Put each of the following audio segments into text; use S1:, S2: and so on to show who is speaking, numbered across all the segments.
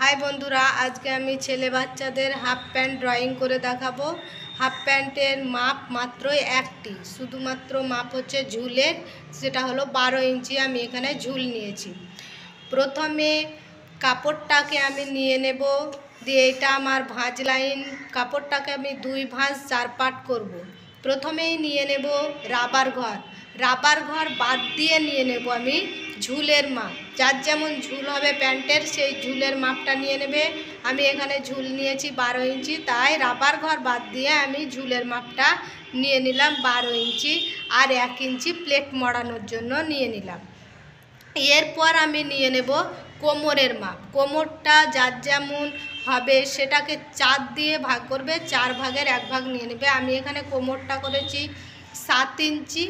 S1: High বন্ধুরা, আজকে আমি ছেলে বাচ্চাদের হাফ প্যান্ট ড্রয়িং করে দেখাবো। হাফ প্যান্টের মাপ মাত্রই একটি, শুধুমাত্র মাপ হচ্ছে ঝুলের, সেটা হলো 12 ইঞ্চি। আমি এখানে ঝুল নিয়েছি। প্রথমে কাপড়টাকে আমি নিয়ে নেব, দিয়ে এটা আমার ভাঁজ লাইন। কাপড়টাকে আমি 2 ভাঁজ 4 পার্ট করব। প্রথমেই নিয়ে নেব রাবার ঘর বাদ দিয়ে নিয়ে নেব আমি ঝুলের মাপ। যার যেমন ঝুল হবে প্যান্টের, সেই ঝুলের মাপটা নিয়ে নেবে। আমি এখানে ঝুল নিয়েছি 12 ইঞ্চি, তাই রাবার ঘর বাদ দিয়ে আমি ঝুলের মাপটা নিয়ে নিলাম 12 ইঞ্চি, আর 1 ইঞ্চি প্লেট মড়ানোর জন্য নিয়ে নিলাম। এরপর আমি নিয়ে নেব কোমরের মাপ। কোমরটা যার যেমন হবে সেটাকে 4 দিয়ে ভাগ করবে, 4 ভাগের 1 ভাগ নিয়ে নেবে। আমি এখানে কোমরটা করেছি 7 ইঞ্চি।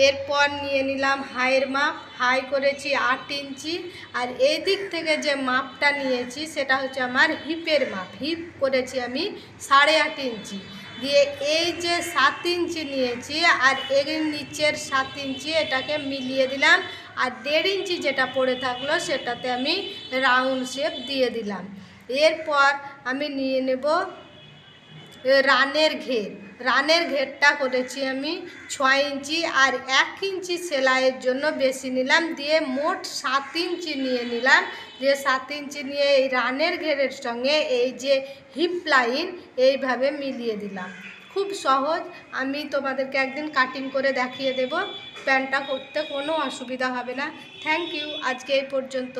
S1: এরপর নিয়ে নিলাম হাইয়ের মাপ, হাই করেছি 8 ইঞ্চি। আর এই দিক থেকে যে মাপটা নিয়েছি সেটা হচ্ছে আমার হিপের মাপ, হিপ করেছি আমি 8.5 ইঞ্চি। দিয়ে এই যে 7 ইঞ্চি নিয়েছি আর এর নিচের 7 ইঞ্চি এটাকে মিলিয়ে দিলাম, আর 1.5 ইঞ্চি যেটা পড়ে থাকলো সেটাতে আমি রাউন্ড শেপ দিয়ে দিলাম। এরপর আমি নিয়ে নেব রানের ঘেরটা করেছি আমি 6 ইঞ্চি, আর 1 ইঞ্চি সেলাইয়ের জন্য বেশি নিলাম, দিয়ে মোট 7 ইঞ্চি নিয়ে নিলাম। দিয়ে 7 ইঞ্চি নিয়ে এই রানের ঘেরের সঙ্গে এই যে হিপ লাইন এইভাবে মিলিয়ে দিলাম। খুব সহজ, আমি তোমাদেরকে একদিন কাটিং করে দেখিয়ে দেব। প্যান্টটা করতে কোনো অসুবিধা হবে না। থ্যাংক ইউ, আজকে এই পর্যন্ত।